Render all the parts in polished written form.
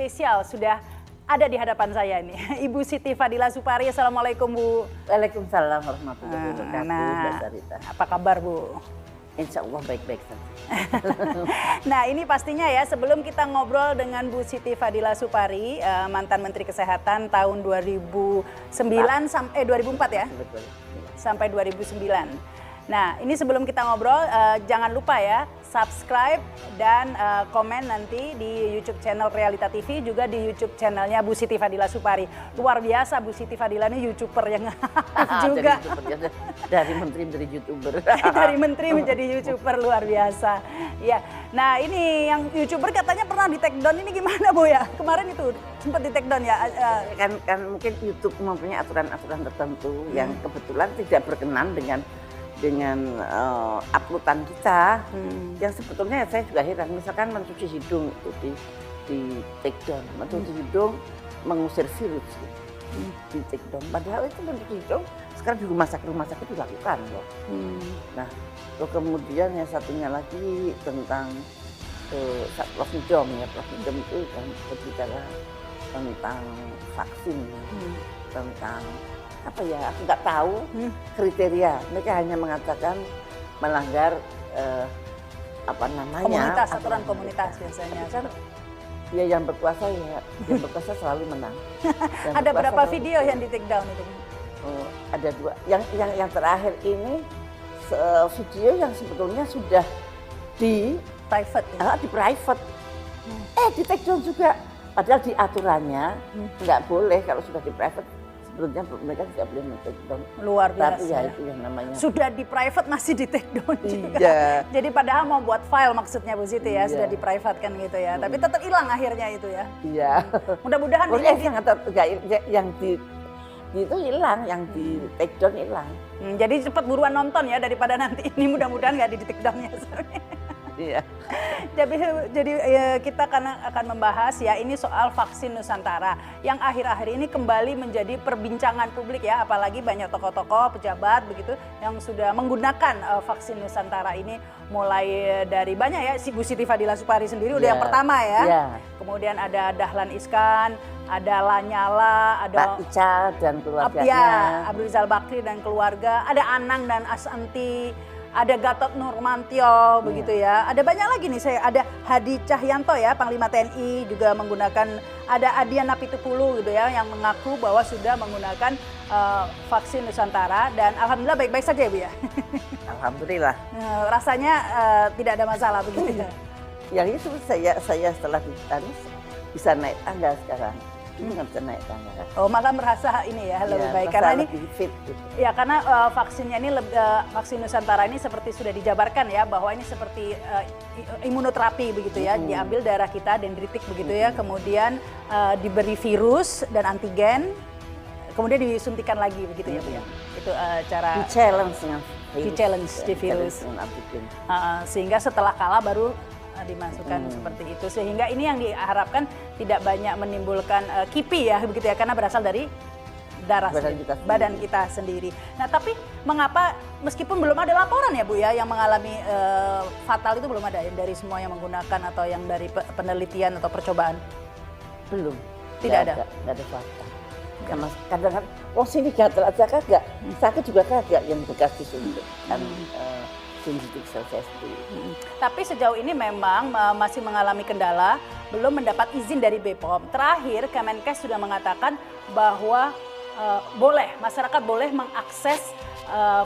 spesial sudah ada di hadapan saya ini. Ibu Siti Fadila Supari. Assalamualaikum Bu. Waalaikumsalam warahmatullahi wabarakatuh. Nah, apa kabar Bu? Insya Allah baik-baik saja. Nah ini pastinya ya, sebelum kita ngobrol dengan Bu Siti Fadila Supari, mantan Menteri Kesehatan tahun 2004 ya? Betul. Sampai 2009. Nah ini sebelum kita ngobrol, jangan lupa ya subscribe dan komen nanti di YouTube channel Realita TV, juga di YouTube channelnya Bu Siti Fadila Supari. Luar biasa Bu Siti Fadila ini YouTuber yang juga. Dari menteri menjadi YouTuber. Dari menteri menjadi YouTuber, luar biasa. Ya, nah ini yang YouTuber katanya pernah di take down, ini gimana Bu ya? Kemarin itu sempat di take down ya? Kan mungkin YouTube mempunyai aturan-aturan tertentu yang kebetulan tidak berkenan dengan uploadan kita, yang sebetulnya saya juga heran. Misalkan mencuci hidung itu di take down, mencuci hidung mengusir virus di take down. Padahal itu mencuci hidung sekarang di rumah sakit dilakukan loh. Nah, kemudian yang satunya lagi tentang Prof. Nidom ya, Prof. Nidom itu kan berbicara tentang vaksin, tentang apa ya, aku nggak tahu kriteria. Mereka hanya mengatakan melanggar komunitas, aturan komunitas biasanya. Kan, ya yang berkuasa selalu menang. Ada berapa video yang di take down itu? Ada 2. Yang terakhir ini video yang sebetulnya sudah di private. Ya? Di private. Di take down juga. Padahal di aturannya nggak boleh kalau sudah di private. Sebetulnya mereka tidak boleh men-take down. Luar biasa. Tapi ya itu yang namanya. Sudah di private masih di take down juga. Iya. Jadi padahal mau buat file maksudnya Bu Siti ya, sudah di private kan gitu ya. Tapi tetap hilang akhirnya itu ya. Iya. Mudah-mudahan yang itu hilang, yang di take down hilang. Jadi cepat buruan nonton ya daripada nanti ini mudah-mudahan nggak di take down-nya. Iya. Jadi kita akan membahas ya ini soal vaksin Nusantara yang akhir-akhir ini kembali menjadi perbincangan publik ya, apalagi banyak tokoh-tokoh, pejabat begitu yang sudah menggunakan vaksin Nusantara ini, mulai dari banyak ya, si Bu Siti Fadila Supari sendiri udah yang pertama ya. Kemudian ada Dahlan Iskan, ada Lanyala, ada Pak Ical dan keluarganya. Ya, Abdul Rizal Bakri dan keluarga, ada Anang dan Asanti, ada Gatot Nurmantio begitu ya. Ada banyak lagi nih, ada Hadi Cahyanto ya, Panglima TNI juga menggunakan, ada Adian Apitupulu gitu ya yang mengaku bahwa sudah menggunakan vaksin Nusantara dan alhamdulillah baik-baik saja ya Bu ya. Alhamdulillah. Rasanya tidak ada masalah begitu ya. Yang itu saya setelah bisa naik tangga sekarang. Ini nggak bisa naik tangga. Oh, malah merasa ini ya lebih baik karena ini fit gitu. Ya karena vaksinnya ini vaksin Nusantara ini seperti sudah dijabarkan ya bahwa ini seperti imunoterapi begitu ya, diambil darah kita dendritik begitu ya, kemudian diberi virus dan antigen, kemudian disuntikan lagi begitu ya Bu ya. Itu cara di challenge di virus. Sehingga setelah kalah baru dimasukkan seperti itu, sehingga ini yang diharapkan tidak banyak menimbulkan KIPI ya begitu ya, karena berasal dari darah badan kita sendiri. Nah tapi mengapa meskipun belum ada laporan ya Bu ya yang mengalami fatal, itu belum ada ya dari semua yang menggunakan atau yang dari penelitian atau percobaan? Belum. Tidak ada. Nggak ada fakta. Karena kadang-kadang sini gatal aja kagak, sakit juga kagak yang bekas disuntik kan. Suntik selesai. Tapi sejauh ini memang masih mengalami kendala, belum mendapat izin dari BPOM. Terakhir Kemenkes sudah mengatakan bahwa masyarakat boleh mengakses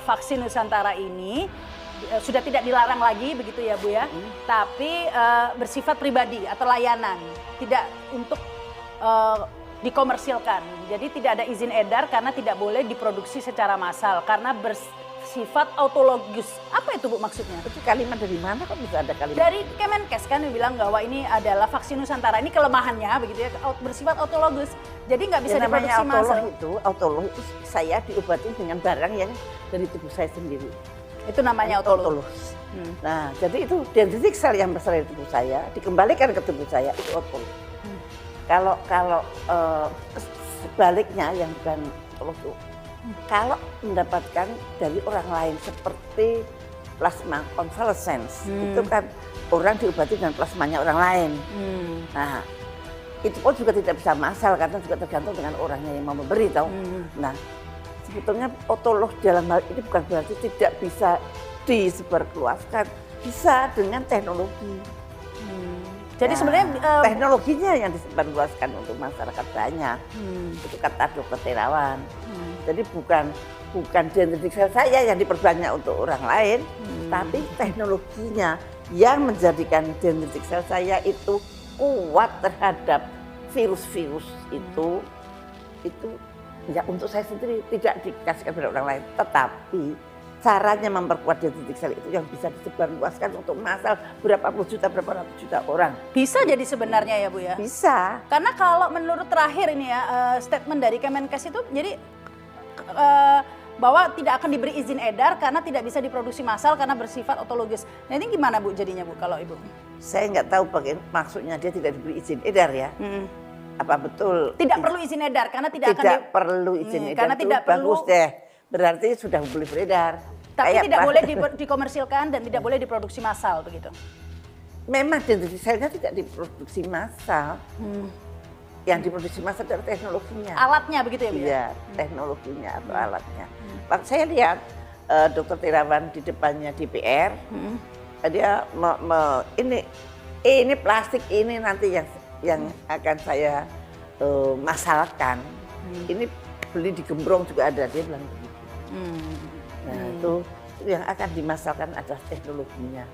vaksin Nusantara ini, sudah tidak dilarang lagi begitu ya Bu ya, tapi bersifat pribadi atau layanan, tidak untuk dikomersilkan. Jadi tidak ada izin edar karena tidak boleh diproduksi secara massal karena sifat autologus. Apa itu Bu maksudnya? Itu kalimat dari mana kok bisa ada kalimat? Dari Kemenkes kan bilang bahwa ini adalah vaksin Nusantara, ini kelemahannya begitu ya, bersifat autologus. Jadi nggak bisa diproduksi massal. Autolog itu saya diobati dengan barang yang dari tubuh saya sendiri. Itu namanya autologous. Nah, jadi itu dendritic sel yang berasal dari tubuh saya dikembalikan ke tubuh saya, itu autolog. Kalau sebaliknya yang bukan autolog, kalau mendapatkan dari orang lain seperti plasma convalescence, itu kan orang diobati dengan plasmanya orang lain. Nah, itu pun juga tidak bisa massal karena juga tergantung dengan orangnya yang mau memberi tahu. Nah, sebetulnya otolog dalam hal ini bukan berarti tidak bisa disebarluaskan, bisa dengan teknologi. Jadi sebenarnya teknologinya yang disebarluaskan untuk masyarakat banyak. Itu kata Dokter Terawan. Jadi bukan dendritik sel saya yang diperbanyak untuk orang lain, tapi teknologinya yang menjadikan dendritik sel saya itu kuat terhadap virus-virus itu ya untuk saya sendiri tidak dikasihkan kepada orang lain, tetapi caranya memperkuat dendritik sel itu yang bisa disebarluaskan untuk massal berapa puluh juta, berapa ratus juta orang. Bisa jadi sebenarnya ya Bu ya? Bisa. Karena kalau menurut terakhir ini ya, statement dari Kemenkes itu jadi bahwa tidak akan diberi izin edar karena tidak bisa diproduksi massal karena bersifat otologis. Nah ini gimana Bu jadinya Bu kalau Ibu? Saya nggak tahu bagaimana maksudnya dia tidak diberi izin edar ya. Apa betul? Tidak perlu izin edar karena tidak perlu izin edar. Karena tidak bagus perlu. Deh. Berarti sudah boleh beredar. Tapi tidak boleh dikomersilkan dan tidak boleh diproduksi massal begitu. Memang dendritik selnya tidak diproduksi massal. Yang diproduksi massal adalah teknologinya. Alatnya begitu ya Bu? Iya, teknologinya atau alatnya. Waktu saya lihat Dokter Terawan di depannya DPR, dia ini plastik ini nanti yang akan saya masalkan. Ini beli di Gembrong juga ada, dia bilang begitu. Nah itu yang akan dimasalkan adalah teknologinya,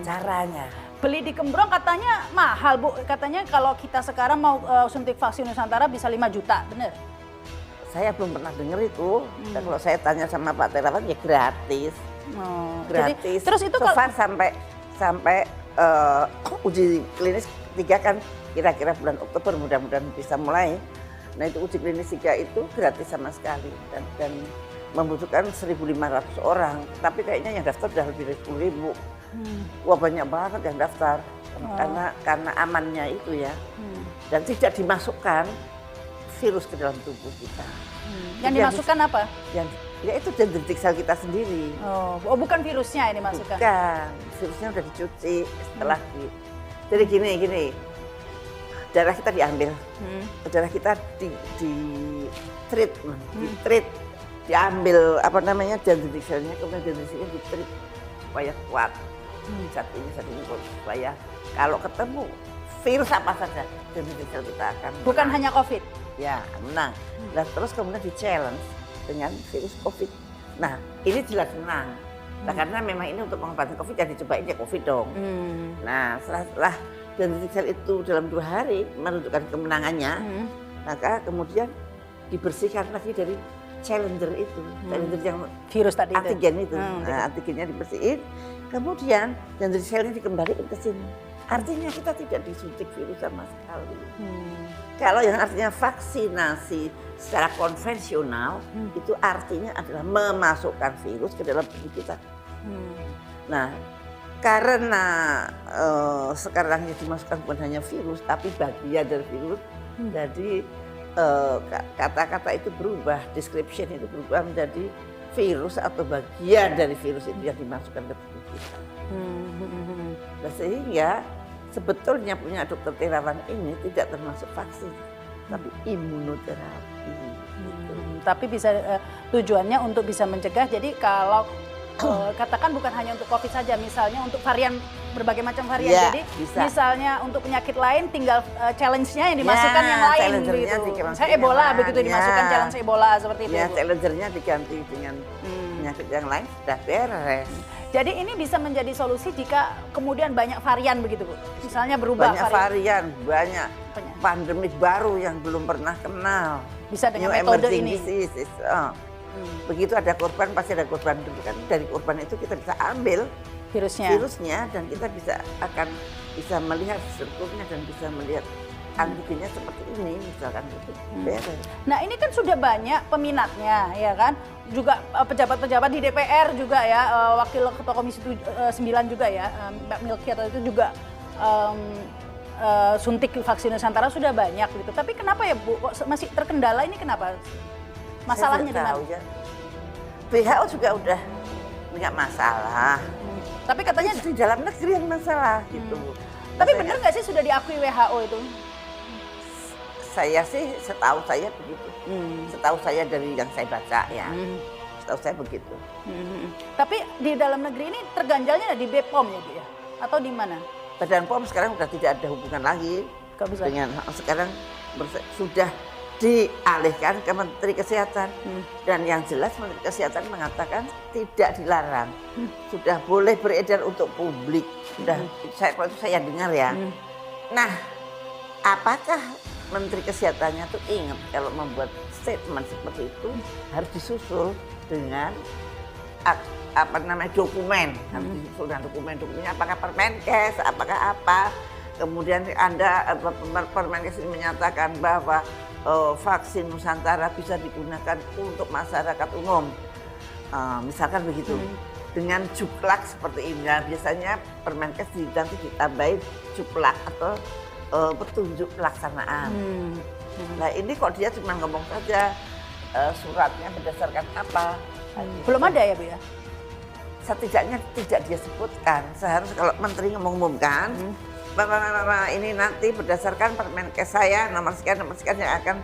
caranya. Beli di Gembrong katanya mahal Bu, katanya kalau kita sekarang mau suntik vaksin Nusantara bisa 5 juta, bener? Saya belum pernah dengar itu, dan kalau saya tanya sama Pak Terawan ya gratis. Gratis. Jadi, terus itu so far sampai uji klinis 3 kan kira-kira bulan Oktober mudah-mudahan bisa mulai. Nah itu uji klinis 3 itu gratis sama sekali dan membutuhkan 1.500 orang, tapi kayaknya yang daftar udah lebih dari 10.000. Wah banyak banget yang daftar karena amannya itu ya, dan tidak dimasukkan virus ke dalam tubuh kita. Yang dimasukkan apa? Ya itu dendritik sel kita sendiri. Oh bukan virusnya yang dimasukkan? Bukan, virusnya udah dicuci setelah jadi gini, darah kita diambil, darah kita di treat, diambil apa namanya dendritik selnya, kemudian dendritik selnya di treat supaya kuat. Zat ini supaya kalau ketemu virus apa saja dendritik sel kita akan bukan hanya COVID. Ya menang. Nah terus kemudian di challenge dengan virus COVID. Nah ini jelas menang. Nah karena memang ini untuk pengobatan COVID yang dicobain ya COVID dong. Nah setelah dendritik sel itu dalam 2 hari menunjukkan kemenangannya, maka kemudian dibersihkan lagi dari challenger itu, challenger yang virus tadi antigen itu. Nah antigennya dibersihin, kemudian dendritik selnya dikembalikan ke sini. Artinya kita tidak disuntik virus sama sekali. Kalau yang artinya vaksinasi secara konvensional, itu artinya adalah memasukkan virus ke dalam tubuh kita. Nah, karena sekarang yang dimasukkan bukan hanya virus, tapi bagian dari virus, jadi kata-kata itu berubah, description itu berubah menjadi virus atau bagian dari virus itu yang dimasukkan ke tubuh kita. Nah, sehingga sebetulnya punya Dokter Terawan ini tidak termasuk vaksin, tapi imunoterapi. Tapi bisa tujuannya untuk bisa mencegah. Jadi kalau katakan bukan hanya untuk COVID saja, misalnya untuk varian berbagai macam varian. Ya, jadi bisa. Misalnya untuk penyakit lain tinggal challenge-nya yang dimasukkan yang lain begitu. Misalnya Ebola begitu dimasukkan challenge Ebola seperti itu. Ya, challenge-nya diganti dengan penyakit yang lain sudah beres. Jadi ini bisa menjadi solusi jika kemudian banyak varian begitu Bu. Misalnya berubah banyak varian, banyak pandemik baru yang belum pernah kenal. Bisa dengan metode ini. Begitu ada korban pasti ada korban dulu kan, dari korban itu kita bisa ambil virusnya dan kita akan bisa melihat strukturnya dan bisa melihat antigennya seperti ini misalkan gitu. Nah ini kan sudah banyak peminatnya ya kan, juga pejabat-pejabat di DPR juga ya, wakil ketua komisi 9 juga ya, Mbak Milky atau itu juga suntik vaksin Nusantara sudah banyak gitu. Tapi kenapa ya Bu masih terkendala ini, kenapa? Masalahnya di mana? Ya. WHO juga udah nggak masalah. Tapi katanya di dalam negeri yang masalah gitu. Tapi benar nggak sih sudah diakui WHO itu? Saya sih setahu saya begitu. Setahu saya dari yang saya baca ya. Setahu saya begitu. Tapi di dalam negeri ini terganjalnya di BPOM ya Bu ya? Atau di mana? Badan POM sekarang sudah tidak ada hubungan lagi dengan sekarang sudah dialihkan ke Menteri Kesehatan. Dan yang jelas Menteri Kesehatan mengatakan tidak dilarang. Sudah boleh beredar untuk publik. Sudah kalau itu saya dengar ya. Nah, apakah Menteri Kesehatannya tuh ingat kalau membuat statement seperti itu harus disusul dengan dokumen. Harus disusul dengan dokumennya apakah Permenkes, apakah apa. Kemudian Permenkes ini menyatakan bahwa vaksin Nusantara bisa digunakan untuk masyarakat umum. Misalkan begitu. Dengan juklak seperti ini. Nah, biasanya Permenkes nanti ditambahin juklak atau petunjuk pelaksanaan. Nah ini kok dia cuma ngomong saja suratnya berdasarkan apa? Belum ada ya Bu ya? Setidaknya tidak dia sebutkan. Seharusnya kalau menteri ngomong-ngomongkan, ini nanti berdasarkan Permenkes saya nomor sekian yang akan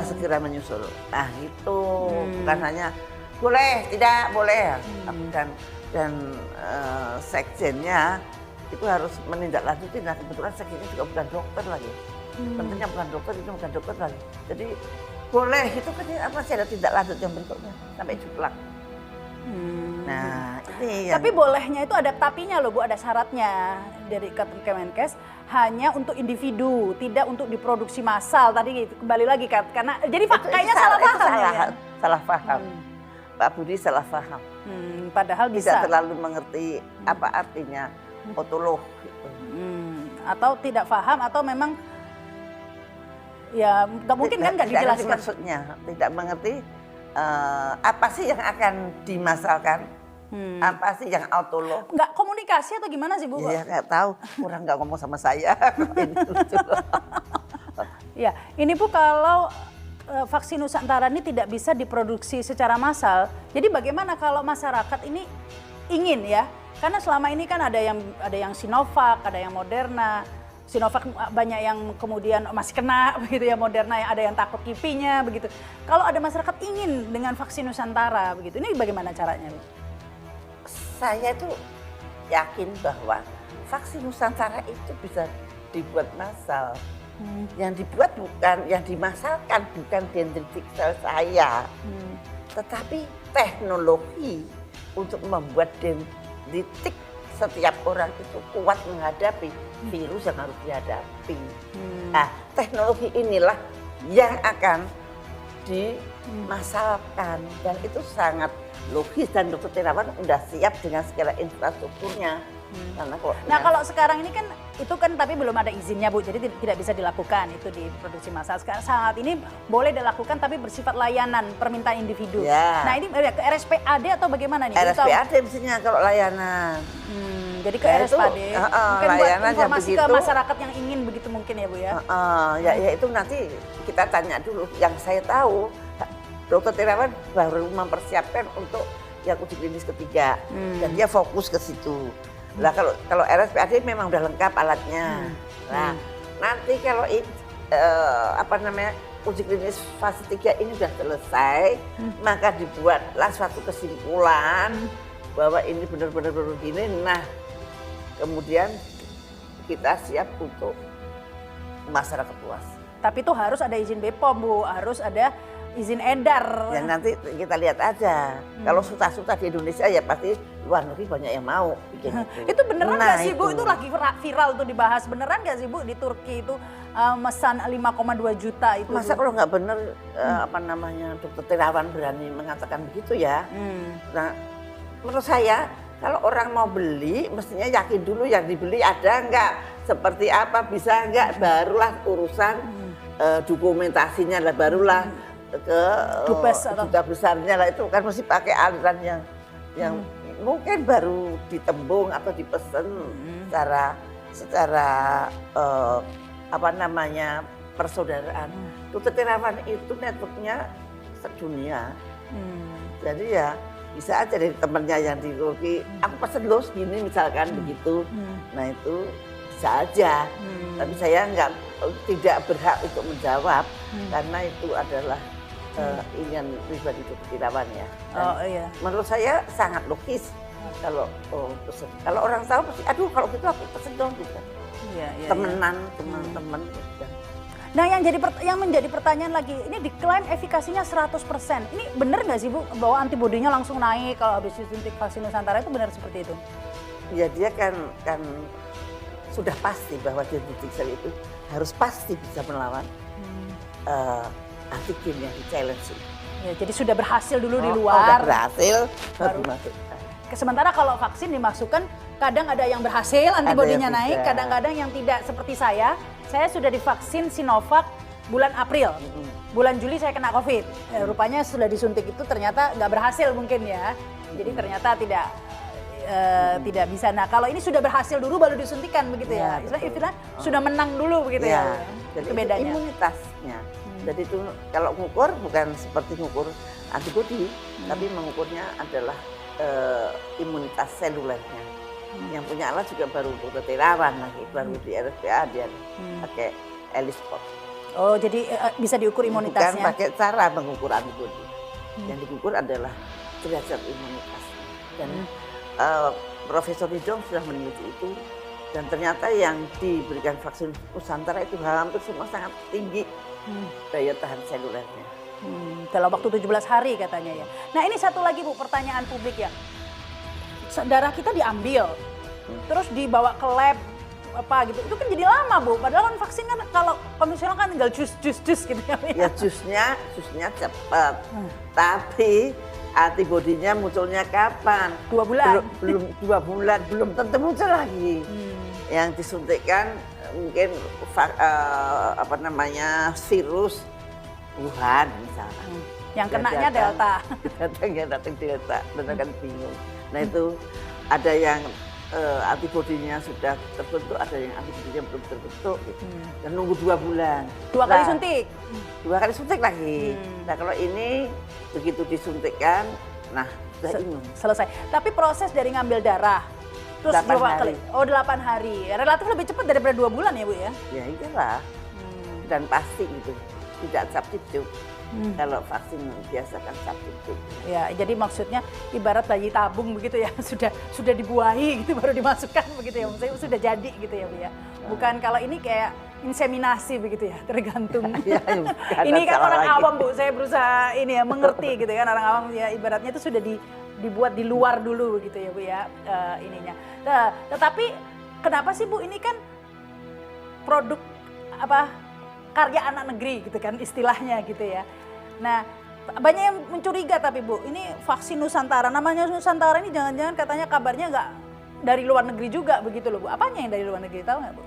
segera menyusul. Nah itu bukan hanya boleh, tidak boleh. Dan sekjennya itu harus menindaklanjuti. Nah kebetulan sekjennya juga bukan dokter lagi. Tentunya bukan dokter, itu bukan dokter lagi. Jadi boleh, itu kan masih ada tindak lanjut yang berikutnya sampai juklak. Nah ini Tapi bolehnya itu ada tapinya loh Bu, ada syaratnya dari Kemenkes, hanya untuk individu, tidak untuk diproduksi massal. Tadi kembali lagi karena jadi kayaknya salah paham ya. Salah paham. Pak Budi salah paham. Padahal bisa. Tidak terlalu mengerti apa artinya otolog. Gitu. Atau tidak paham atau memang ya nggak mungkin kan nggak dijelaskan. Maksudnya tidak mengerti apa sih yang akan dimasalkan, apa sih yang autolog. Nggak komunikasi atau gimana sih Bu? Iya nggak tahu, kurang nggak ngomong sama saya. Ya ini Bu kalau vaksin Nusantara ini tidak bisa diproduksi secara massal, jadi bagaimana kalau masyarakat ini ingin ya? Karena selama ini kan ada yang Sinovac, ada yang Moderna. Sinovac banyak yang kemudian masih kena begitu ya, Moderna yang ada yang takut kipinya begitu. Kalau ada masyarakat ingin dengan vaksin Nusantara begitu, ini bagaimana caranya? Saya tuh yakin bahwa vaksin Nusantara itu bisa dibuat massal. Yang dibuat bukan, yang dimasalkan bukan dendritik sel saya, tetapi teknologi untuk membuat dendritik setiap orang itu kuat menghadapi virus yang harus dihadapi. Nah, teknologi inilah yang akan dimasalkan dan itu sangat logis dan Dr. Terawan sudah siap dengan segala infrastrukturnya. Kalau sekarang ini kan itu kan tapi belum ada izinnya Bu, jadi tidak bisa dilakukan itu di produksi massal. Sekarang saat ini boleh dilakukan tapi bersifat layanan permintaan individu. Ya. Nah ini ke RSPAD atau bagaimana nih? RSPAD mestinya kalau layanan. Jadi ke RSPAD mungkin buat informasi ke masyarakat yang ingin begitu mungkin ya Bu ya? Ya itu nanti kita tanya dulu. Yang saya tahu Dr. Terawan baru mempersiapkan untuk yang uji klinis ketiga dan dia fokus ke situ. Lah kalau RSPAD memang udah lengkap alatnya. Nah, nanti kalau uji klinis fase 3 ini sudah selesai, maka dibuatlah suatu kesimpulan bahwa ini benar-benar begini. Nah, kemudian kita siap untuk masyarakat luas. Tapi itu harus ada izin BPOM Bu, harus ada izin edar. Ya nanti kita lihat aja. Kalau suta-suta di Indonesia ya pasti luar negeri banyak yang mau bikin itu. Itu beneran nggak sih Bu? Itu lagi viral tuh dibahas. Beneran nggak sih Bu di Turki itu mesan 5,2 juta itu? Masa kalau nggak bener Dr. Terawan berani mengatakan begitu ya? Nah, menurut saya kalau orang mau beli mestinya yakin dulu yang dibeli ada nggak, seperti apa, bisa nggak, barulah urusan dokumentasinya lah, barulah ke duta besarnya lah. Itu kan mesti pakai aliran yang mungkin baru ditembung atau dipesan secara persaudaraan. Dr. Terawan itu networknya sedunia. Jadi ya bisa aja dari temennya yang di Turki, aku pesen lo segini misalkan begitu. Nah itu bisa aja. Tapi saya tidak berhak untuk menjawab karena itu adalah inian pribadi Tirawan ya. Dan menurut saya sangat logis kalau pesen. Kalau orang tahu pasti, aduh kalau gitu aku pesen dong gitu. Temenan, teman-teman. Gitu. Nah yang menjadi pertanyaan lagi, ini diklaim efikasinya 100%. Ini benar nggak sih Bu, bahwa antibodinya langsung naik kalau habis disuntik vaksin Nusantara, itu benar seperti itu? Ya dia kan sudah pasti bahwa dendritic cell itu harus pasti bisa melawan antigen yang di-challenge. Ya, jadi sudah berhasil dulu di Sudah luar. berhasil, baru dimasukkan. Sementara kalau vaksin dimasukkan, kadang ada yang berhasil, antibodinya naik, kadang-kadang yang tidak. Seperti saya sudah divaksin Sinovac bulan April. Bulan Juli saya kena COVID. Ya, rupanya sudah disuntik itu ternyata nggak berhasil mungkin ya. Jadi ternyata tidak bisa. Nah kalau ini sudah berhasil dulu baru disuntikan begitu ya. Istilah sudah menang dulu begitu ya. Jadi itu bedanya. Imunitasnya. Jadi itu kalau ngukur bukan seperti ngukur antibodi, tapi mengukurnya adalah imunitas selulernya. Yang punya alat juga baru Dr. Tirawan lagi, baru di RSPA dia pakai ELISpot. Oh jadi bisa diukur imunitasnya? Bukan pakai cara mengukur antibodi. Yang diukur adalah derajat imunitas. Dan Profesor Hidong sudah meneliti itu, dan ternyata yang diberikan vaksin Nusantara itu hampir semua sangat tinggi daya tahan selulernya. Dalam waktu 17 hari katanya ya. Nah ini satu lagi Bu, pertanyaan publik ya. Darah kita diambil, terus dibawa ke lab apa gitu. Itu kan jadi lama Bu, padahal kan vaksin kan kalau konvensional kan tinggal jus gitu ya. Ya jusnya cepat, tapi antibodinya munculnya kapan? 2 bulan. Belum 2 bulan, belum tentu muncul lagi. Yang disuntikkan mungkin virus Wuhan misalnya. Yang kenanya Delta. Datang Delta, dan akan bingung. Nah itu ada yang antibodinya sudah terbentuk, ada yang antibodinya belum terbentuk gitu. Dan nunggu 2 bulan. 2 kali suntik? 2 kali suntik lagi. Nah kalau ini begitu disuntikkan, nah sudah imun. Selesai. Tapi proses dari ngambil darah, terus 8 kali. Oh 8 hari. Relatif lebih cepat daripada 2 bulan ya Bu ya? Ya iyalah. Dan pasti gitu, tidak substitute. Kalau vaksin biasa kan substitute. Ya, jadi maksudnya ibarat bayi tabung begitu ya, sudah dibuahi gitu baru dimasukkan begitu ya, maksudnya sudah jadi gitu ya Bu ya. Bukan kalau ini kayak inseminasi begitu ya, tergantung. Ini kan orang awam Bu, saya berusaha ini ya mengerti gitu kan, orang awam ya ibaratnya itu sudah dibuat di luar dulu begitu ya Bu ya ininya. Nah, tetapi kenapa sih Bu ini kan produk karya anak negeri gitu kan istilahnya gitu ya. Nah banyak yang mencuriga tapi Bu, ini vaksin Nusantara, namanya Nusantara ini jangan-jangan katanya kabarnya nggak dari luar negeri juga begitu loh Bu. Apanya yang dari luar negeri, tahu nggak Bu?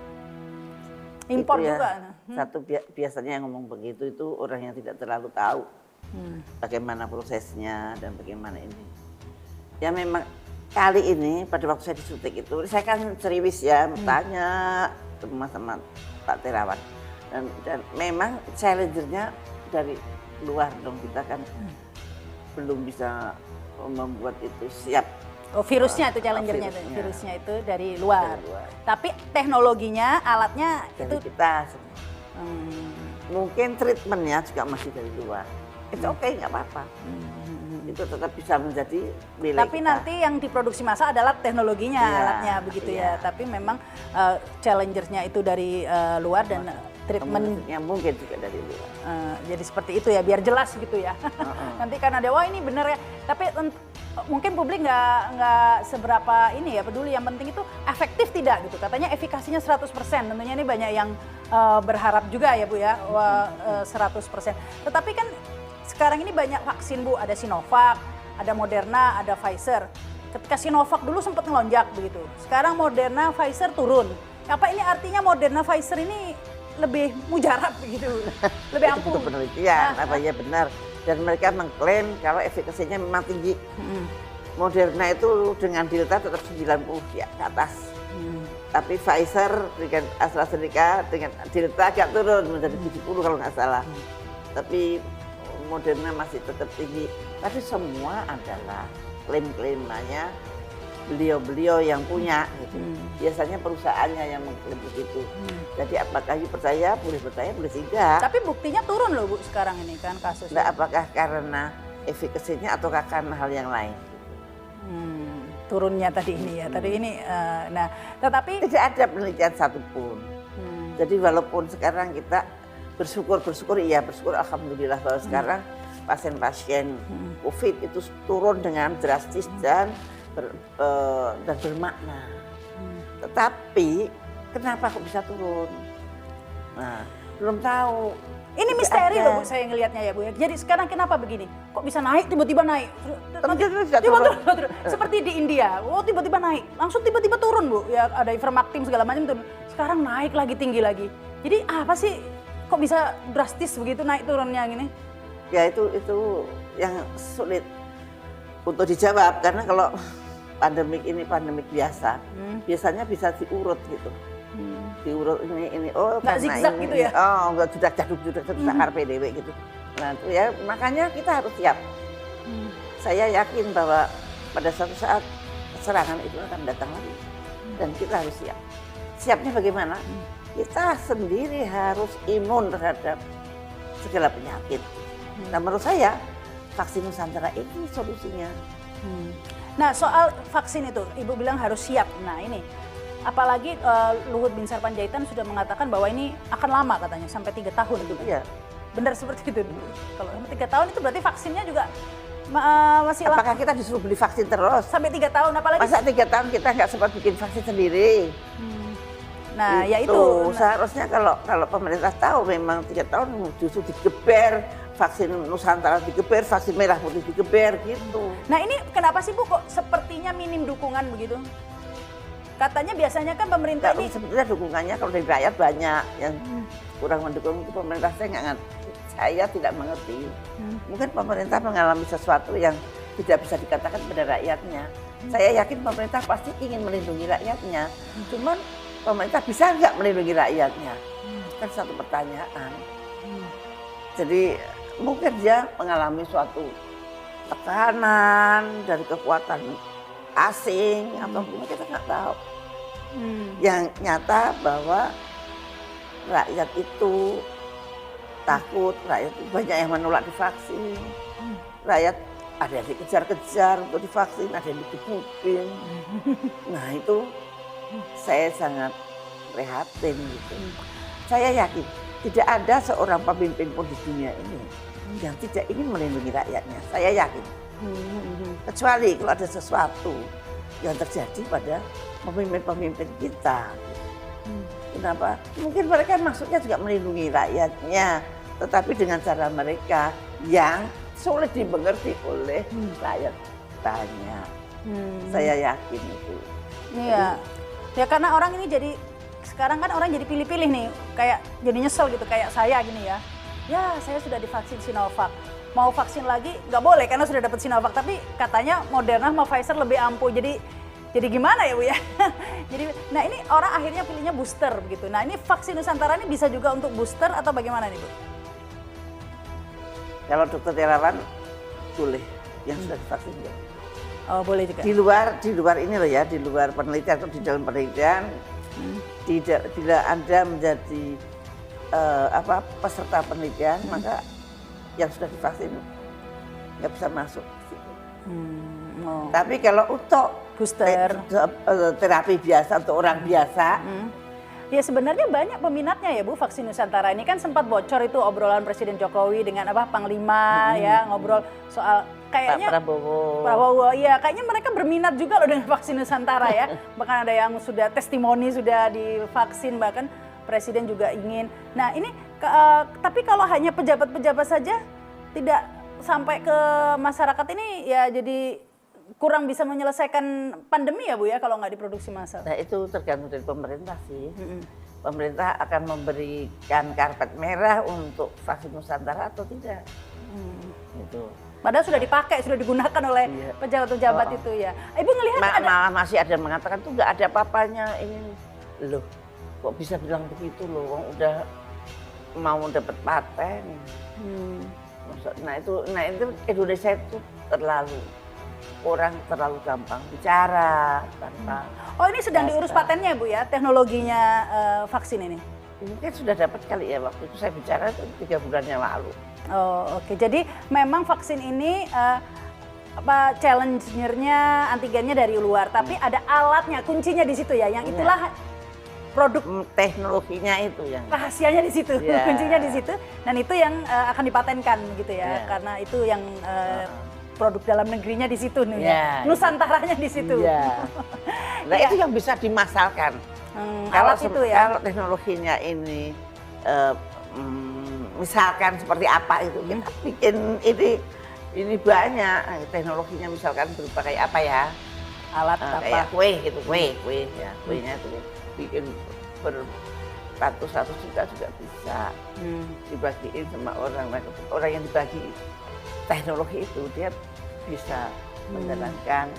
Impor ya, juga. Satu biasanya yang ngomong begitu itu orang yang tidak terlalu tahu bagaimana prosesnya dan bagaimana ini. Ya memang kali ini pada waktu saya disuntik itu, saya kan serius ya tanya sama Pak Tirawan. Dan memang challengernya dari luar dong, kita kan belum bisa membuat itu siap. Oh virusnya itu challengernya itu, virusnya itu dari luar. Tapi teknologinya, alatnya dari itu kita semua. Mungkin treatmentnya juga masih dari luar. Itu oke, nggak apa-apa. Itu tetap bisa menjadi milik tapi kita. nanti yang diproduksi massa adalah teknologinya, alatnya begitu ya. Tapi memang challengernya itu dari luar dan treatmentnya mungkin juga dari luar. Jadi seperti itu ya, biar jelas gitu ya. Nanti kan ada wah ini bener ya. Tapi mungkin publik nggak seberapa ini ya peduli. Yang penting itu efektif tidak gitu. Katanya efikasinya 100%. Tentunya ini banyak yang berharap juga ya Bu ya, 100%. Tetapi kan sekarang ini banyak vaksin Bu, ada Sinovac, ada Moderna, ada Pfizer. Ketika Sinovac dulu sempat ngelonjak begitu. Sekarang Moderna, Pfizer turun. Apa ini artinya Moderna, Pfizer ini lebih mujarab begitu, lebih ampuh? Itu penelitian, ya benar. Dan mereka mengklaim kalau efikasinya memang tinggi. Moderna itu dengan Delta tetap 90 di atas. Tapi Pfizer dengan AstraZeneca dengan Delta agak turun menjadi 70 kalau nggak salah. Tapi Moderna masih tetap tinggi. Tapi semua adalah klaim-klaimnya beliau-beliau yang punya gitu. Biasanya perusahaannya yang mengklaim begitu. Jadi apakah you percaya, boleh tidak. Tapi buktinya turun loh Bu sekarang ini kan kasusnya. Nah, apakah karena efikasinya atau karena hal yang lain? Turunnya tadi ini ya, tadi ini, nah tetapi tidak ada penelitian satupun. Jadi walaupun sekarang kita bersyukur alhamdulillah bahwa sekarang pasien-pasien COVID itu turun dengan drastis dan bermakna. Tetapi kenapa kok bisa turun? Nah, belum tahu. ini misteri loh Bu, saya ngelihatnya ya Bu ya. Jadi sekarang kenapa begini? Kok bisa naik tiba-tiba naik? Tiba-tiba seperti di India, tiba-tiba naik, langsung tiba-tiba turun Bu. Ya ada ivermectin segala macam turun. Sekarang naik lagi tinggi lagi. Jadi apa sih kok bisa drastis begitu naik turunnya gini? Ya itu yang sulit untuk dijawab karena kalau pandemik ini pandemik biasa, biasanya bisa diurut gitu. Diurut ini nggak zigzag gitu ya? Nggak sudah sakar PDW gitu. Nah itu ya makanya kita harus siap. Saya yakin bahwa pada suatu saat serangan itu akan datang lagi dan kita harus siap. Siapnya bagaimana? Kita sendiri harus imun terhadap segala penyakit. Nah menurut saya vaksin Nusantara itu solusinya. Nah soal vaksin itu, Ibu bilang harus siap. Nah ini, apalagi Luhut Binsar Panjaitan sudah mengatakan bahwa ini akan lama katanya, sampai 3 tahun gitu. Iya. Benar seperti itu. Kalau sampai 3 tahun itu berarti vaksinnya juga masih lama. Apakah kita disuruh beli vaksin terus? Sampai 3 tahun, apalagi. Masa 3 tahun kita nggak sempat bikin vaksin sendiri? Nah ya itu. Seharusnya kalau pemerintah tahu memang 3 tahun justru digeber. Vaksin Nusantara digeber, vaksin merah putih digeber gitu. Nah ini kenapa sih Bu kok sepertinya minim dukungan begitu? Katanya biasanya kan pemerintah ini. Sebetulnya dukungannya kalau dari rakyat banyak yang kurang mendukung itu pemerintah saya nggak ngerti. Saya tidak mengerti. Mungkin pemerintah mengalami sesuatu yang tidak bisa dikatakan pada rakyatnya. Saya yakin pemerintah pasti ingin melindungi rakyatnya. Cuman pemerintah bisa nggak melindungi rakyatnya? Kan satu pertanyaan. Jadi mungkin dia mengalami suatu tekanan dari kekuatan asing atau kita nggak tahu. Yang nyata bahwa rakyat itu takut, rakyat itu banyak yang menolak divaksin. Rakyat ada yang dikejar-kejar untuk divaksin, ada yang dikebukin. Nah itu saya sangat prihatin gitu. Saya yakin tidak ada seorang pemimpin pun di dunia ini yang tidak ingin melindungi rakyatnya. Saya yakin. Kecuali kalau ada sesuatu yang terjadi pada pemimpin-pemimpin kita. Kenapa? Mungkin mereka maksudnya juga melindungi rakyatnya, tetapi dengan cara mereka yang sulit dimengerti oleh rakyat banyak. Saya yakin itu. Iya. Ya karena orang ini jadi sekarang kan orang jadi pilih-pilih nih, kayak jadi nyesel gitu kayak saya gini ya. Ya saya sudah divaksin Sinovac, mau vaksin lagi nggak boleh karena sudah dapat Sinovac. Tapi katanya Moderna sama Pfizer lebih ampuh. Jadi gimana ya Bu ya? Jadi, nah ini orang akhirnya pilihnya booster begitu. Nah ini vaksin Nusantara ini bisa juga untuk booster atau bagaimana nih Bu? Kalau dokter terawan boleh yang sudah divaksin ya. Oh boleh juga. Di luar ini loh ya, di luar penelitian atau di dalam penelitian. Bila Anda menjadi peserta penelitian, maka yang sudah divaksin nggak bisa masuk. Tapi kalau untuk booster terapi biasa untuk orang biasa, ya sebenarnya banyak peminatnya ya Bu vaksin Nusantara ini kan sempat bocor itu obrolan Presiden Jokowi dengan Panglima ya ngobrol soal kayaknya Pak Prabowo ya kayaknya mereka berminat juga loh dengan vaksin Nusantara ya. Bahkan ada yang sudah testimoni sudah divaksin bahkan Presiden juga ingin. Nah ini tapi kalau hanya pejabat-pejabat saja tidak sampai ke masyarakat ini ya jadi kurang bisa menyelesaikan pandemi ya Bu ya kalau nggak diproduksi massal. Nah itu tergantung dari pemerintah sih. Pemerintah akan memberikan karpet merah untuk vaksin Nusantara atau tidak. Gitu. Padahal sudah dipakai, sudah digunakan oleh pejabat-pejabat itu ya. Ibu ngelihat malah masih ada yang mengatakan tuh nggak ada apa-apanya ini. Loh, kok bisa bilang begitu loh? Udah mau dapat paten. Nah itu Indonesia itu terlalu orang terlalu gampang bicara tanpa. Oh ini sedang diurus patennya Bu ya, teknologinya vaksin ini? Ini kan sudah dapat kali ya, waktu itu saya bicara itu 3 bulan yang lalu. Oh oke, jadi memang vaksin ini challenge-nya antigennya dari luar, tapi ada alatnya, kuncinya di situ ya, yang itulah produk teknologinya itu yang rahasianya di situ, kuncinya di situ, dan itu yang akan dipatenkan gitu ya, karena itu yang produk dalam negerinya di situ nih, Nusantaranya di situ. Nah itu yang bisa dimasalkan. Alat itu ya. Kalau teknologinya ini misalkan seperti apa itu, kita bikin ini banyak teknologinya, misalkan berupa kayak apa ya, alat apa? Kayak kue gitu, kue ya, kuenya itu bikin beratus-ratus juta juga bisa dibagiin sama orang. Orang yang dibagi teknologi itu dia bisa menjalankan.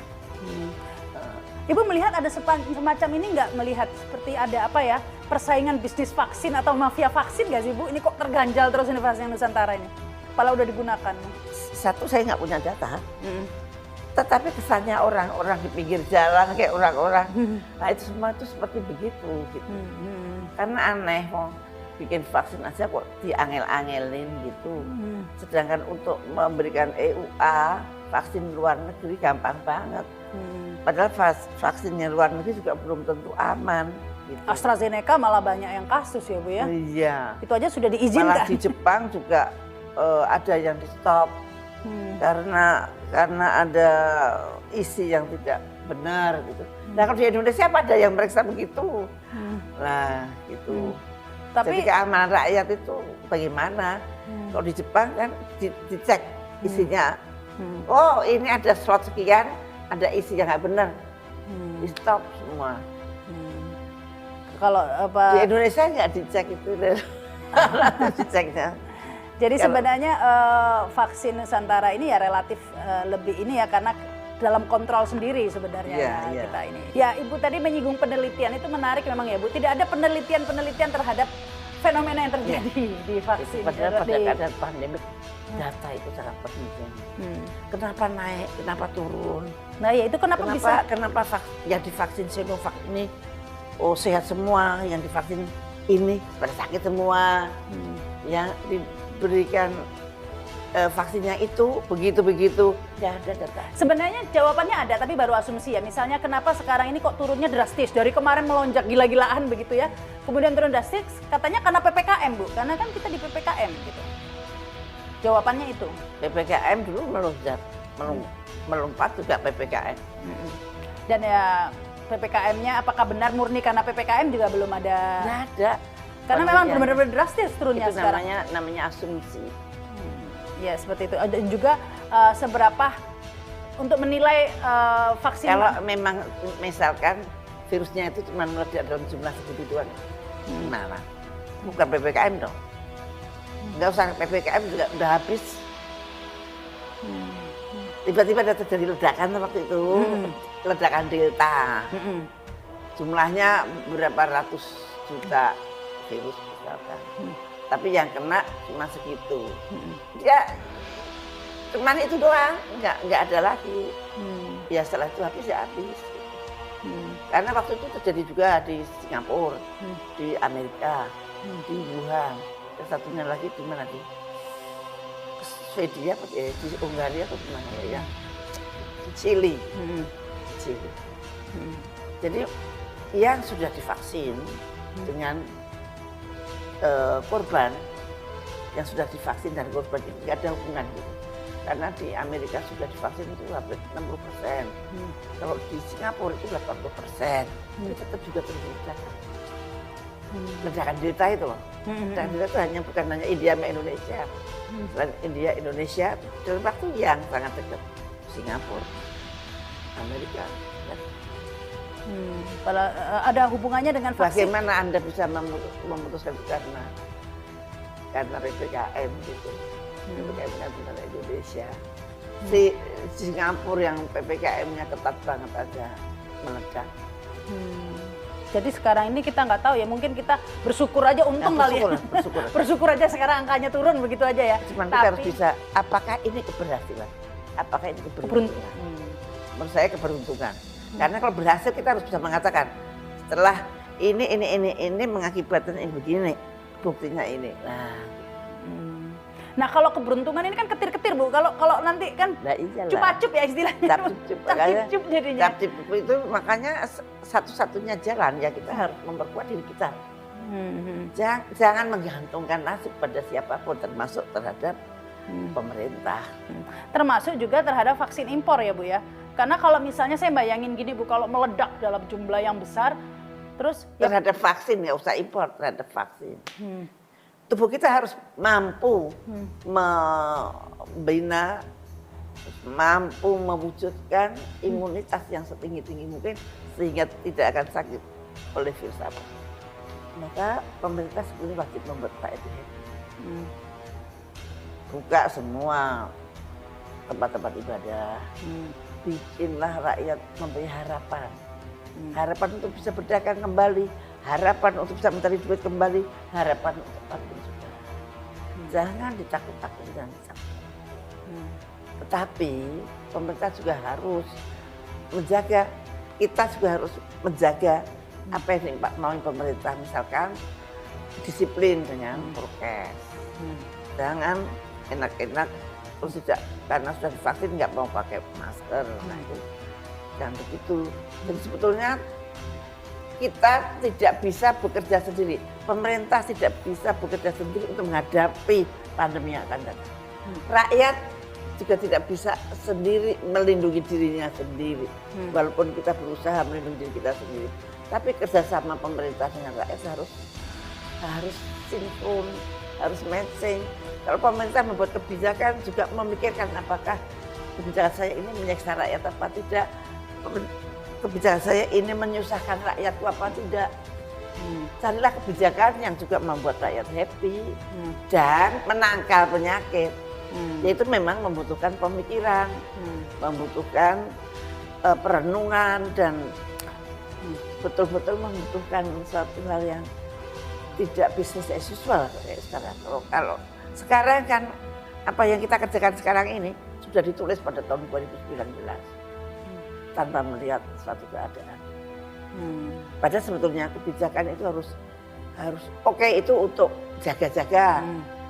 Ibu melihat ada semacam ini nggak, melihat seperti ada apa ya, persaingan bisnis vaksin atau mafia vaksin nggak sih Bu? Ini kok terganjal terus ini vaksin Nusantara ini, padahal udah digunakan. Satu, saya nggak punya data, tetapi kesannya orang-orang di pinggir jalan kayak orang-orang, nah itu semua itu seperti begitu gitu. Karena aneh, mau bikin vaksin aja kok diangel-angelin gitu. Sedangkan untuk memberikan EUA vaksin luar negeri gampang banget. Padahal vaksinnya luar negeri juga belum tentu aman. Gitu. AstraZeneca malah banyak yang kasus ya Bu ya? Iya. Itu aja sudah diizinkan. Malah di Jepang juga ada yang di stop karena ada isi yang tidak benar gitu. Nah kalau di Indonesia apa ada yang meriksa begitu? Nah gitu. Tapi jadi keamanan rakyat itu bagaimana? Kalau di Jepang kan dicek isinya. Oh ini ada slot sekian, ada isi yang nggak benar, di stop semua. Kalau apa? Di Indonesia nggak dicek itu, diceknya. Jadi sebenarnya vaksin Nusantara ini ya relatif lebih ini ya, karena dalam kontrol sendiri sebenarnya kita ini. Ya Ibu tadi menyinggung penelitian, itu menarik memang ya Bu. Tidak ada penelitian terhadap fenomena yang terjadi di vaksin. Padahal pada keadaan pandemi data itu sangat penting. Kenapa naik, kenapa turun? Nah ya itu kenapa bisa? Kenapa yang divaksin Sinovac ini sehat semua, yang divaksin ini pada sakit semua, yang diberikan vaksinnya itu begitu, nggak ada data. Sebenarnya jawabannya ada, tapi baru asumsi ya. Misalnya kenapa sekarang ini kok turunnya drastis, dari kemarin melonjak gila-gilaan begitu ya, kemudian turun drastis, katanya karena PPKM Bu, karena kan kita di PPKM gitu. Jawabannya itu. PPKM dulu melompat juga PPKM. Dan ya PPKM-nya apakah benar murni karena PPKM juga belum ada? Nggak ada. Karena memang benar-benar drastis turunnya itu sekarang. namanya asumsi. Ya seperti itu. Dan juga seberapa untuk menilai vaksin. Kalau memang misalkan virusnya itu cuma meledak dalam jumlah segitu doang, gimana? Bukan PPKM dong. Nggak usah PPKM juga udah habis. Tiba-tiba ada terjadi ledakan seperti itu, ledakan Delta. Jumlahnya berapa ratus juta virus misalkan. Tapi yang kena cuma segitu. Ya cuman itu doang, nggak ada lagi. Ya setelah itu habis ya habis. Karena waktu itu terjadi juga di Singapura, di Amerika, di Wuhan. Satunya lagi di mana, di Swedia, di Hungaria atau di mana ya? Di Chili. Chili. Jadi yang sudah divaksin dengan korban yang sudah divaksin dan korban itu nggak ada hubungan gitu. Karena di Amerika sudah divaksin itu hampir 60%. Kalau di Singapura itu 80%. Itu tetap juga terjadi ledakan Delta itu loh. Ledakan Delta itu hanya bukan hanya India sama Indonesia. Selain India, Indonesia dalam waktu yang sangat dekat. Singapura, Amerika. Ada hubungannya dengan vaksin? Bagaimana Anda bisa memutuskan itu karena PPKM gitu. PPKM dengan Indonesia. Si Singapura yang PPKM-nya ketat banget aja meledak. Jadi sekarang ini kita nggak tahu ya, mungkin kita bersyukur aja, untung kali ya. Bersyukur aja sekarang angkanya turun begitu aja ya. Cuman kita harus bisa, apakah ini keberhasilan? Apakah ini keberuntungan? menurut saya keberuntungan. Karena kalau berhasil kita harus bisa mengatakan setelah ini mengakibatkan ini begini, buktinya ini. Nah kalau keberuntungan ini kan ketir-ketir Bu, kalau nanti kan cup-cup ya istilahnya. Cap-cup jadinya. Cap-cup itu makanya satu-satunya jalan ya kita harus memperkuat diri kita. Jangan menggantungkan nasib pada siapapun termasuk terhadap pemerintah. Termasuk juga terhadap vaksin impor ya Bu ya. Karena kalau misalnya saya bayangin gini Bu, kalau meledak dalam jumlah yang besar, terus terhadap vaksin ya usah impor, terhadap vaksin. Tubuh kita harus mampu membina, mampu mewujudkan imunitas yang setinggi-tinggi mungkin sehingga tidak akan sakit oleh virus apa. Maka pemerintah sebetulnya wajib membuat rakyat buka semua tempat-tempat ibadah, bikinlah rakyat mempunyai harapan. Harapan untuk bisa berdagang kembali, harapan untuk bisa mencari duit kembali, harapan untuk apapun sudah. Jangan ditakut-takutin. Tetapi pemerintah juga harus menjaga, kita juga harus menjaga apa yang mau pemerintah, misalkan disiplin dengan prokes. Jangan enak-enak terus tidak karena sudah divaksin nggak mau pakai masker. Nah itu jangan begitu. Dan sebetulnya kita tidak bisa bekerja sendiri. Pemerintah tidak bisa bekerja sendiri untuk menghadapi pandemi yang akan datang. Rakyat juga tidak bisa sendiri melindungi dirinya sendiri. Walaupun kita berusaha melindungi diri kita sendiri. Tapi kerjasama pemerintah dengan rakyat harus sinkron, harus matching. Kalau pemerintah membuat kebijakan juga memikirkan apakah kebijakan saya ini menyiksa rakyat apa tidak. Kebijakan saya ini menyusahkan rakyatku apa tidak. Carilah kebijakan yang juga membuat rakyat happy dan menangkal penyakit. Yaitu memang membutuhkan pemikiran, membutuhkan perenungan dan betul-betul membutuhkan suatu hal yang tidak bisnis as usual kayak sekarang. Kalau sekarang kan apa yang kita kerjakan sekarang ini sudah ditulis pada tahun 2019 tanpa melihat suatu keadaan. Padahal sebetulnya kebijakan itu harus oke itu untuk jaga-jaga.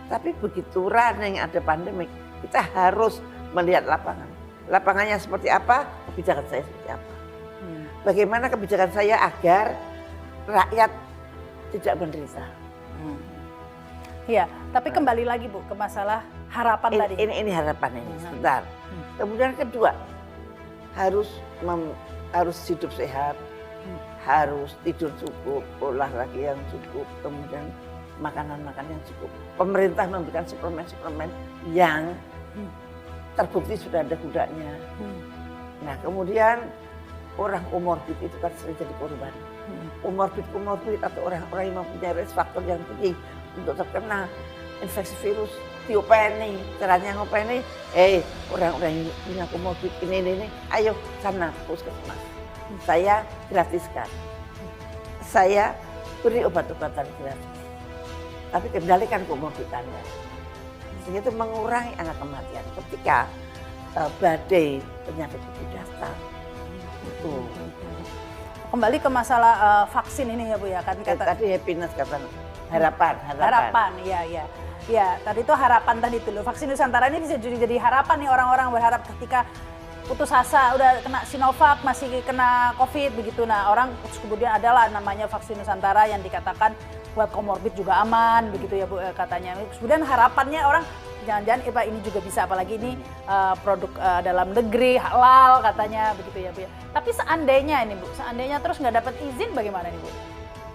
Tapi begitu running ada pandemik, kita harus melihat lapangan. Lapangannya seperti apa, kebijakan saya seperti apa. Bagaimana kebijakan saya agar rakyat tidak menderita. Iya, tapi kembali lagi Bu ke masalah harapan tadi. Ini harapan ini sebentar. Kemudian kedua, harus hidup sehat, harus tidur cukup, olahraga yang cukup, kemudian makanan-makanan yang cukup. Pemerintah memberikan suplemen-suplemen yang terbukti sudah ada gunanya. Nah kemudian orang komorbid itu kan sering jadi korban. Komorbid atau orang-orang yang mempunyai risk factor yang tinggi untuk terkena infeksi virus, diopeni. Caranya ngopeni, orang-orang yang punya komorbid ini, ayo sana puskesmas. Saya gratiskan. Saya beri obat-obatan gratis. Tapi kendalikan komorbid Anda. Sehingga itu mengurangi angka kematian ketika badai penyakit itu datang. Kembali ke masalah vaksin ini ya Bu ya kan tadi happiness kata harapan. Iya. Ya, tadi itu harapan tadi itu loh. Vaksin Nusantara ini bisa jadi harapan nih orang-orang berharap ketika putus asa udah kena Sinovac masih kena COVID begitu. Nah, orang kemudian adalah namanya vaksin Nusantara yang dikatakan buat komorbid juga aman begitu ya Bu katanya. Kemudian harapannya orang jangan-jangan ini juga bisa apalagi ini produk dalam negeri halal katanya begitu ya Bu. Tapi seandainya ini Bu, seandainya terus nggak dapat izin bagaimana nih Bu?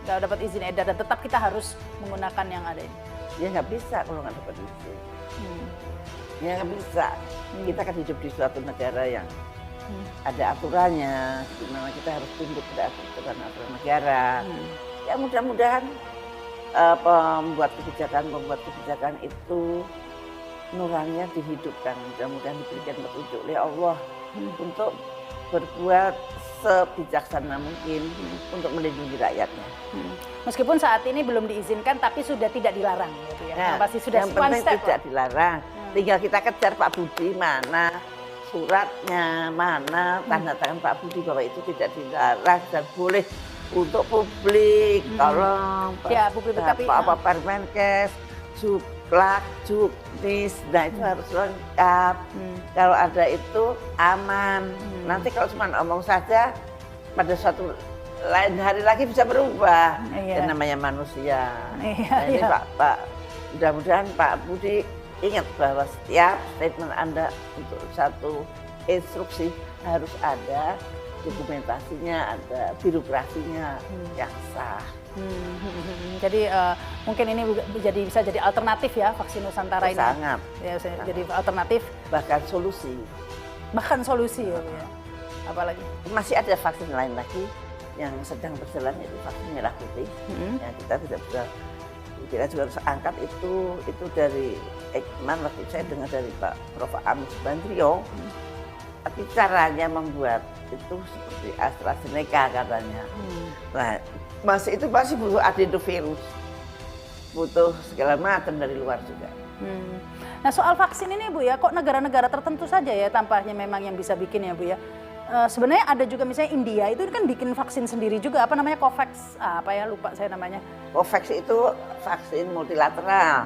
Nggak dapat izin edar dan tetap kita harus menggunakan yang ada ini. Ya nggak bisa kalau nggak dapat izin. Ya nggak bisa. Kita kan hidup di suatu negara yang ada aturannya, di mana kita harus tunduk pada aturan negara. Ya mudah-mudahan pembuat kebijakan itu nuraninya dihidupkan, mudah-mudahan diberikan petunjuk oleh Allah untuk berbuat sebijaksana mungkin untuk melindungi rakyatnya. Meskipun saat ini belum diizinkan, tapi sudah tidak dilarang, gitu ya. Nah, pasti sudah yang penting tidak dilarang. Tinggal kita kejar Pak Budi mana suratnya mana, tanda tangan Pak Budi bahwa itu tidak dilarang dan boleh untuk publik. Tolong Ya, publik, tapi apa Permenkes, Juklak, Juknis, nah itu harus lengkap. Kalau ada itu aman. Nanti kalau cuma omong saja, pada suatu lain hari lagi bisa berubah. Iya. Yang namanya manusia. Iya, Nah, ini iya. Pak, mudah-mudahan Pak Budi ingat bahwa setiap statement Anda untuk satu instruksi harus ada dokumentasinya, ada birokrasinya yang sah. Jadi mungkin ini bisa jadi alternatif ya vaksin Nusantara ini. Sangat. Ya, jadi alternatif, Bahkan solusi. bahkan solusi ya, Bu, ya. Apalagi. Masih ada vaksin lain lagi yang sedang berjalan, yaitu vaksin merah putih. Yang kita tidak bisa, kita juga harus angkat itu dari Ekman. Waktu saya dengar dari Pak Prof. Amis Bandrio. Tapi caranya membuat itu seperti AstraZeneca katanya. Nah, masih butuh adenovirus, butuh segala macam dari luar juga. Nah, soal vaksin ini Bu ya, kok negara-negara tertentu saja ya tampaknya memang yang bisa bikin ya Bu ya. Sebenarnya ada juga misalnya India itu kan bikin vaksin sendiri juga, apa namanya, COVAX, apa ya, lupa saya namanya. COVAX itu vaksin multilateral.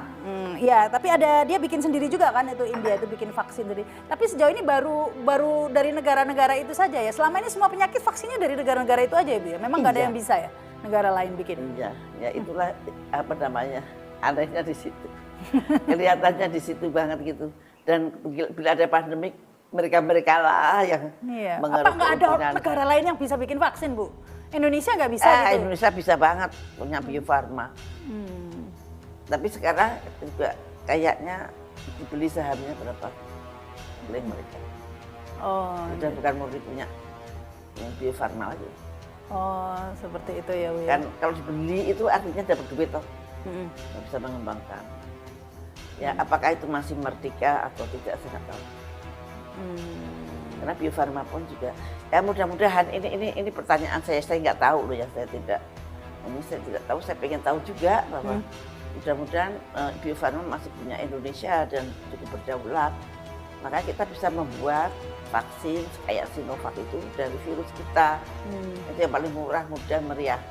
Ya, tapi dia bikin sendiri juga kan, itu India itu bikin vaksin sendiri. Tapi sejauh ini baru dari negara-negara itu saja ya. Selama ini semua penyakit vaksinnya dari negara-negara itu aja ya Bu ya. Memang nggak ada yang bisa ya negara lain bikin. Iya, ya itulah apa namanya, anehnya di situ. Kelihatannya di situ banget gitu. Dan bila ada pandemik, mereka lah yang Apa nggak ada negara lain yang bisa bikin vaksin, Bu? Indonesia nggak bisa gitu? Indonesia bisa banget, punya Bio Farma. Tapi sekarang juga kayaknya dibeli sahamnya berapa oleh mereka. Oh, Udah bukan murni punya Bio Farma lagi. Oh, seperti itu ya, Bu. Kan kalau dibeli itu artinya dapat duit toh, nggak bisa mengembangkan. Ya, apakah itu masih merdeka atau tidak, saya nggak tahu. Karena Bio Farma pun juga, ya mudah-mudahan ini pertanyaan saya nggak tahu loh ya, saya tidak tahu, saya pengen tahu juga bahwa mudah-mudahan Bio Farma masih punya Indonesia dan cukup berdaulat, maka kita bisa membuat vaksin kayak Sinovac itu dari virus kita, itu yang paling murah, mudah, meriah.